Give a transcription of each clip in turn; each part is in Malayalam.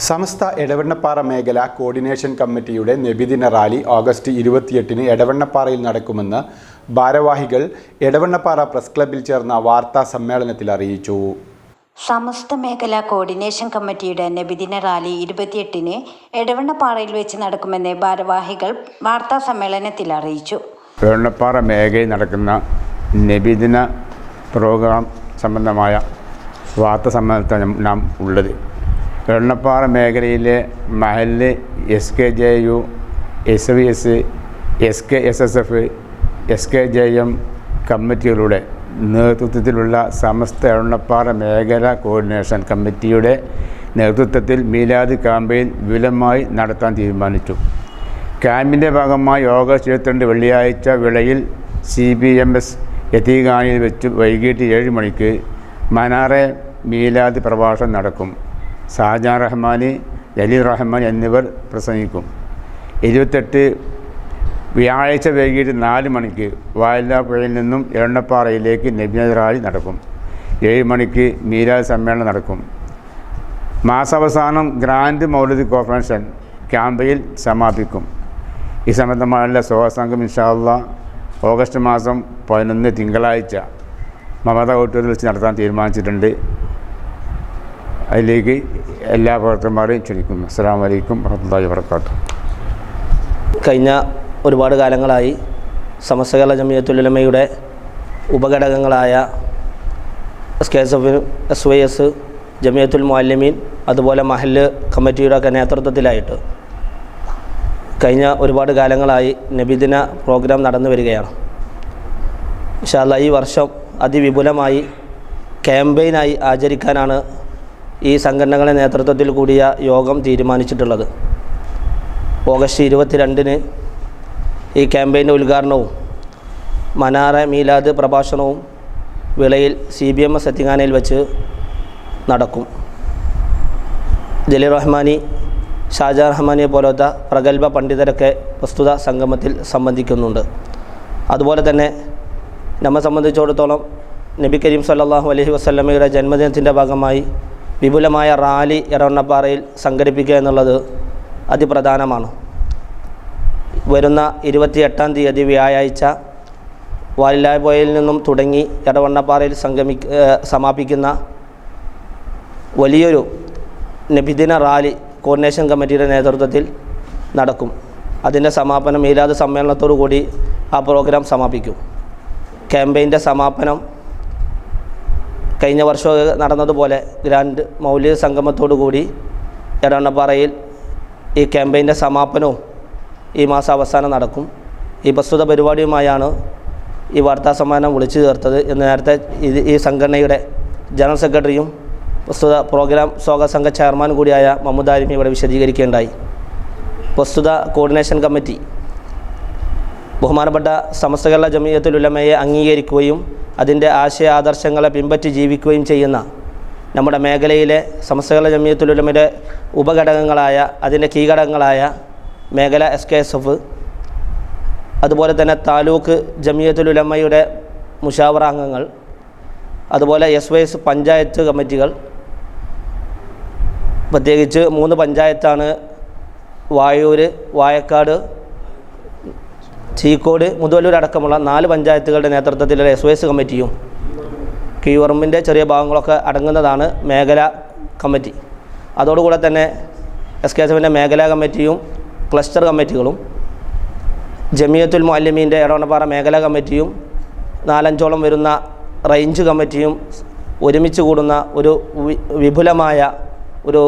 സമസ്ത എടവണ്ണപ്പാറ മേഖല കോർഡിനേഷൻ കമ്മിറ്റിയുടെ നബിദിന റാലി ഓഗസ്റ്റ് 28-ന് എടവണ്ണപ്പാറയിൽ നടക്കുമെന്ന് ഭാരവാഹികൾ എടവണ്ണപ്പാറ പ്രസ് ക്ലബ്ബിൽ ചേർന്ന വാർത്താ സമ്മേളനത്തിൽ അറിയിച്ചു. സമസ്ത മേഖല കോർഡിനേഷൻ കമ്മിറ്റിയുടെ നബിദിന റാലി 28-ന് എടവണ്ണപ്പാറയിൽ വെച്ച് നടക്കുമെന്ന് ഭാരവാഹികൾ വാർത്താ സമ്മേളനത്തിൽ അറിയിച്ചു. എടവണ്ണപ്പാറ മേഖലയിൽ നടക്കുന്ന നബിദിന പ്രോഗ്രാം സംബന്ധമായ വാർത്താ സമ്മേളനത്തിലാണ് നാം ഉള്ളത്. എടവണ്ണപ്പാറ മേഖലയിലെ മഹല്ല് SKJU, SVS, SKSSF, SKJM കമ്മിറ്റികളുടെ നേതൃത്വത്തിലുള്ള സമസ്ത എടവണ്ണപ്പാറ മേഖല കോർഡിനേഷൻ കമ്മിറ്റിയുടെ നേതൃത്വത്തിൽ മീലാദ് ക്യാമ്പയിൻ വിപുലമായി നടത്താൻ തീരുമാനിച്ചു. ക്യാമ്പിൻ്റെ ഭാഗമായി ഓഗസ്റ്റ് 22 വെള്ളിയാഴ്ച വിളയിൽ CBMS യതീഖാനയിൽ വെച്ച് വൈകിട്ട് 7 മണിക്ക് മനാറെ മീലാദ് പ്രഭാഷണം നടക്കും. ഷാജഹാൻ റഹ്മാനി, ജലീൽ റഹ്മാൻ എന്നിവർ പ്രസംഗിക്കും. 28 വ്യാഴാഴ്ച വൈകിട്ട് 4 മണിക്ക് വായിലാപ്പുഴയിൽ നിന്നും എടവണ്ണപ്പാറയിലേക്ക് നബിദിന റാലി നടക്കും. 7 മണിക്ക് മീലാദ് സമ്മേളനം നടക്കും. മാസാവസാനം ഗ്രാൻഡ് മൗലിദ് കോൺഫറൻസ് ക്യാമ്പയിൽ സമാപിക്കും. ഈ സംബന്ധമായുള്ള സ്വാഗതസംഘം ഇൻഷാ അല്ലാഹ് ഓഗസ്റ്റ് മാസം 11 തിങ്കളാഴ്ച മമത ഓഡിറ്റോറിയത്തിൽ വെച്ച് നടത്താൻ തീരുമാനിച്ചിട്ടുണ്ട്. അതിലേക്ക് എല്ലാ പ്രവർത്തകന്മാരെയും ക്ഷണിക്കുന്നു. അസ്സലാമു അലൈക്കും വറഹ്മത്തുള്ളാഹി വബറകാതുഹു. കഴിഞ്ഞ ഒരുപാട് കാലങ്ങളായി സമസ്ത കേരള ജമിയത്തുൽ ഉലമയുടെ ഉപഘടകങ്ങളായ SKSF, SYS, ജമിയത്തുൽ മുഅല്ലിമീൻ, അതുപോലെ മഹല്ല് കമ്മിറ്റിയുടെ ഒക്കെ നേതൃത്വത്തിലായിട്ട് കഴിഞ്ഞ ഒരുപാട് കാലങ്ങളായി നബിദിന പ്രോഗ്രാം നടന്നു വരികയാണ്. ഇൻഷാ അല്ലാഹ് ഈ വർഷം അതിവിപുലമായി ക്യാമ്പയിനായി ആചരിക്കാനാണ് ഈ സംഘടനകളുടെ നേതൃത്വത്തിൽ കൂടിയ യോഗം തീരുമാനിച്ചിട്ടുള്ളത്. ഓഗസ്റ്റ് 22-ന് ഈ ക്യാമ്പയിൻ്റെ ഉദ്ഘാടനവും മനാറെ മീലാദ് പ്രഭാഷണവും വിളയിൽ CBMS യതീഖാനയിൽ വെച്ച് നടക്കും. ജലീൽ റഹ്മാനി, ഷാജഹാൻ റഹ്മാനിയെ പോലത്തെ പ്രഗത്ഭ പണ്ഡിതരൊക്കെ പ്രസ്തുത സംഗമത്തിൽ സംബന്ധിക്കുന്നുണ്ട്. അതുപോലെ തന്നെ നമ്മെ സംബന്ധിച്ചിടത്തോളം നബി കരീം സല്ലല്ലാഹു അലൈഹി വസല്ലമയുടെ ജന്മദിനത്തിൻ്റെ ഭാഗമായി വിപുലമായ റാലി എടവണ്ണപ്പാറയിൽ സംഘടിപ്പിക്കുക എന്നുള്ളത് അതിപ്രധാനമാണ്. വരുന്ന 28-ാം തീയതി വ്യാഴാഴ്ച വാലിലാപ്പുഴയിൽ നിന്നും തുടങ്ങി എടവണ്ണപ്പാറയിൽ സമാപിക്കുന്ന വലിയൊരു നബിദിന റാലി കോർഡിനേഷൻ കമ്മിറ്റിയുടെ നേതൃത്വത്തിൽ നടക്കും. അതിൻ്റെ സമാപനം മീലാദ് സമ്മേളനത്തോടു കൂടി ആ പ്രോഗ്രാം സമാപിക്കും. ക്യാമ്പയിൻ്റെ സമാപനം കഴിഞ്ഞ വർഷം നടന്നതുപോലെ ഗ്രാൻഡ് മൗലിദ് സംഗമത്തോടു കൂടി എടവണ്ണപ്പാറയിൽ ഈ ക്യാമ്പയിൻ്റെ സമാപനവും ഈ മാസം അവസാനം നടക്കും. ഈ പ്രസ്തുത പരിപാടിയുമായാണ് ഈ വാർത്താ സമ്മേളനം വിളിച്ചു ചേർത്തത് എന്ന് നേരത്തെ ഈ സംഘടനയുടെ ജനറൽ സെക്രട്ടറിയും പ്രസ്തുത പ്രോഗ്രാം സ്വാഗത സംഘ ചെയർമാൻ കൂടിയായ മഹ്മൂദ് ആലിമി ഇവിടെ വിശദീകരിക്കുകയുണ്ടായി. പ്രസ്തുത കോർഡിനേഷൻ കമ്മിറ്റി ബഹുമാനപ്പെട്ട സമസ്ത കേരള ജമിയത്തുൽ ഉലമയെ അംഗീകരിക്കുകയും അതിൻ്റെ ആശയ ആദർശങ്ങളെ പിൻപറ്റി ജീവിക്കുകയും ചെയ്യുന്ന നമ്മുടെ മേഖലയിലെ സമസ്ത കേരള ജമിയത്തുൽ ഉലമയുടെ ഉപഘടകങ്ങളായ അതിൻ്റെ കീഘടകങ്ങളായ മേഖല SKSF, അതുപോലെ തന്നെ താലൂക്ക് ജമിയത്തുൽ ഉലമയുടെ മുഷാവറ അംഗങ്ങൾ, അതുപോലെ SYS പഞ്ചായത്ത് കമ്മിറ്റികൾ, പ്രത്യേകിച്ച് 3 പഞ്ചായത്താണ് വായൂർ, വായക്കാട്, ചീക്കോട്, മുതലൂർ അടക്കമുള്ള 4 പഞ്ചായത്തുകളുടെ നേതൃത്വത്തിലുള്ള SYS കമ്മിറ്റിയും കീവറമ്പിൻ്റെ ചെറിയ ഭാഗങ്ങളൊക്കെ അടങ്ങുന്നതാണ് മേഖല കമ്മിറ്റി. അതോടുകൂടെ തന്നെ SKSFൻ്റെ മേഖലാ കമ്മിറ്റിയും ക്ലസ്റ്റർ കമ്മിറ്റികളും ജമിയത്തുൽ മുഅല്ലിമീൻ്റെ എടവണ്ണപ്പാറ മേഖലാ കമ്മിറ്റിയും 4-5ഓളം വരുന്ന റേഞ്ച് കമ്മിറ്റിയും ഒരുമിച്ച് കൂടുന്ന ഒരു വിപുലമായ ഒരു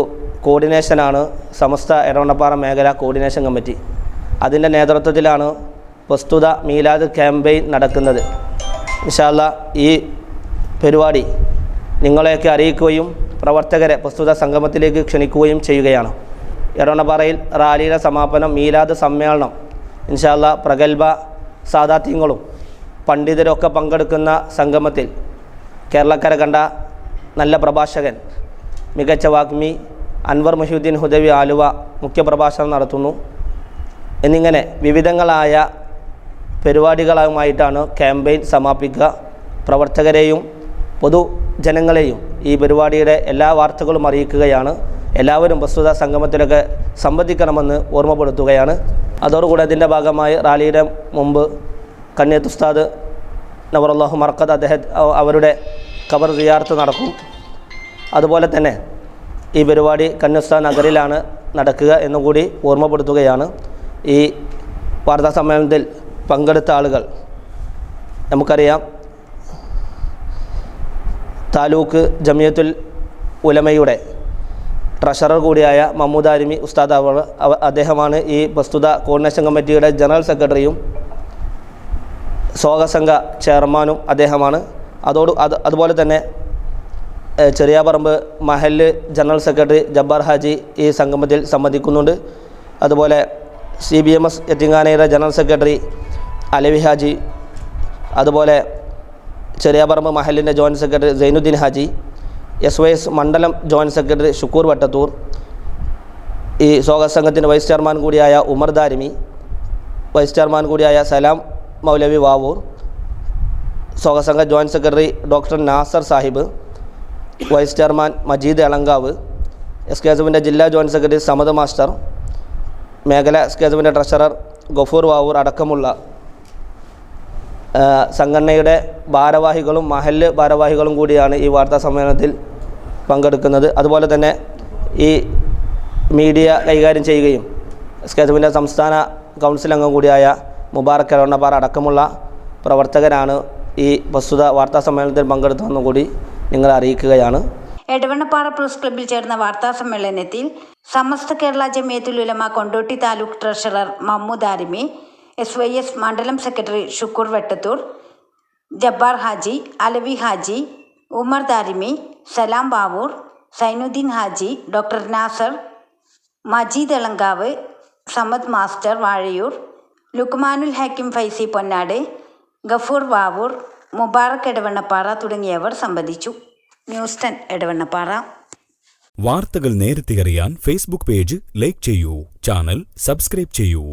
കോർഡിനേഷനാണ് സമസ്ത എടവണ്ണപ്പാറ മേഖല കോർഡിനേഷൻ കമ്മിറ്റി. അതിൻ്റെ നേതൃത്വത്തിലാണ് പ്രസ്തുത മീലാദ് ക്യാമ്പയിൻ നടക്കുന്നത്. ഇൻഷാ അല്ലാഹ് ഈ പരിപാടി നിങ്ങളെയൊക്കെ അറിയിക്കുകയും പ്രവർത്തകരെ പ്രസ്തുത സംഗമത്തിലേക്ക് ക്ഷണിക്കുകയും ചെയ്യുകയാണ്. എടവണ്ണപ്പാറയിൽ റാലിയുടെ സമാപനം മീലാദ് സമ്മേളനം ഇൻഷാ അല്ലാഹ് പ്രഗത്ഭ സാദാത്യങ്ങളും പണ്ഡിതരൊക്കെ പങ്കെടുക്കുന്ന സംഗമത്തിൽ കേരളക്കര കണ്ട നല്ല പ്രഭാഷകൻ, മികച്ച വാഗ്മി അൻവർ മുഹ്യുദ്ദീൻ ഹുദവി ആലുവ മുഖ്യപ്രഭാഷണം നടത്തുന്നു. എന്നിങ്ങനെ വിവിധങ്ങളായ പരിപാടികളുമായിട്ടാണ് ക്യാമ്പയിൻ സമാപിക്കുക. പ്രവർത്തകരെയും പൊതുജനങ്ങളെയും ഈ പരിപാടിയുടെ എല്ലാ വാർത്തകളും അറിയിക്കുകയാണ്. എല്ലാവരും പ്രസ്തുത സംഗമത്തിലൊക്കെ സംബന്ധിക്കണമെന്ന് ഓർമ്മപ്പെടുത്തുകയാണ്. അതോടുകൂടി അതിൻ്റെ ഭാഗമായി റാലിയുടെ മുമ്പ് കണ്ണിയത്ത് ഉസ്താദ് നവറുല്ലാഹു മർക്കദ് അവരുടെ ഖബർ സിയാറത്ത് നടക്കും. അതുപോലെ തന്നെ ഈ പരിപാടി കന്യസ്ത നഗറിലാണ് നടക്കുക എന്നുകൂടി ഓർമ്മപ്പെടുത്തുകയാണ്. ഈ വാർത്താ സമ്മേളനത്തിൽ പങ്കെടുത്ത ആളുകൾ നമുക്കറിയാം, താലൂക്ക് ജമിയത്തുൽ ഉലമയുടെ ട്രഷറർ കൂടിയായ മഹ്മൂദ് ആരിമി ഉസ്താദ് അദ്ദേഹമാണ് ഈ പ്രസ്തുത കോർഡിനേഷൻ കമ്മിറ്റിയുടെ ജനറൽ സെക്രട്ടറിയും സ്വാഗതസംഘ ചെയർമാനും അദ്ദേഹമാണ്. അതുപോലെ തന്നെ ചെറിയാപറമ്പ് മഹല്ല് ജനറൽ സെക്രട്ടറി ജബ്ബാർ ഹാജി ഈ സംഗമത്തിൽ സംബന്ധിക്കുന്നുണ്ട്. അതുപോലെ CBMS യത്തിങ്ങാനയുടെ ജനറൽ സെക്രട്ടറി അലവി ഹാജി, അതുപോലെ ചെറിയാപറമ്പ് മഹലിൻ്റെ joint secretary Zainuddin Haji, SYS മണ്ഡലം ജോയിൻറ്റ് സെക്രട്ടറി ഷുക്കൂർ വട്ടത്തൂർ, ഈ സ്വാഗത സംഘത്തിൻ്റെ വൈസ് ചെയർമാൻ കൂടിയായ ഉമർ ദാരിമി, വൈസ് ചെയർമാൻ കൂടിയായ സലാം മൗലവി വാവൂർ, സ്വാഗത സംഘ joint secretary doctor Nasar Sahib, vice chairman Majeed Elankavu, SKSFിൻ്റെ ജില്ലാ ജോയിൻറ്റ് സെക്രട്ടറി സമദ് മാസ്റ്റർ, മേഖല SKSFിൻ്റെ ട്രഷറർ ഗഫൂർ വാവൂർ അടക്കമുള്ള സംഘടനയുടെ ഭാരവാഹികളും മഹല്ല് ഭാരവാഹികളും കൂടിയാണ് ഈ വാർത്താ സമ്മേളനത്തിൽ പങ്കെടുക്കുന്നത്. അതുപോലെ തന്നെ ഈ മീഡിയ കൈകാര്യം ചെയ്യുകയും SKSFിൻ്റെ സംസ്ഥാന കൗൺസിൽ അംഗം കൂടിയായ മുബാറക് എടവണ്ണപ്പാറ അടക്കമുള്ള പ്രവർത്തകരാണ് ഈ പ്രസ്തുത വാർത്താ സമ്മേളനത്തിൽ പങ്കെടുത്തതെന്നും കൂടി നിങ്ങളെ അറിയിക്കുകയാണ്. എടവണ്ണപ്പാറ പ്രസ് ക്ലബ്ബിൽ ചേർന്ന വാർത്താ സമ്മേളനത്തിൽ സമസ്ത കേരള ജമിയത്തുൽ ഉലമ കൊണ്ടോട്ടി താലൂക്ക് ട്രഷറർ മഹ്മൂദ് ആരിമി, SYS മണ്ഡലം സെക്രട്ടറി ഷുക്കൂർ വെട്ടത്തൂർ, ജബ്ബാർ ഹാജി, അലവി ഹാജി, ഉമർ ദാരിമി, സലാം ബാവൂർ, സൈനുദ്ദീൻ ഹാജി, ഡോക്ടർ നാസർ, മജീദ് എളങ്കാവ്, സമദ് മാസ്റ്റർ വാഴയൂർ, ലുക്മാനുൽ ഹക്കീം ഫൈസി പൊന്നാട്, ഗഫൂർ വാവൂർ, മുബാറക് എടവണ്ണപ്പാറ തുടങ്ങിയവർ സംബന്ധിച്ചു. ന്യൂസ് 10 എടവണ്ണപ്പാറ. വാർത്തകൾ നേരത്തെ അറിയാൻ ഫേസ്ബുക്ക് പേജ് ലൈക്ക് ചെയ്യൂ, ചാനൽ സബ്സ്ക്രൈബ് ചെയ്യൂ.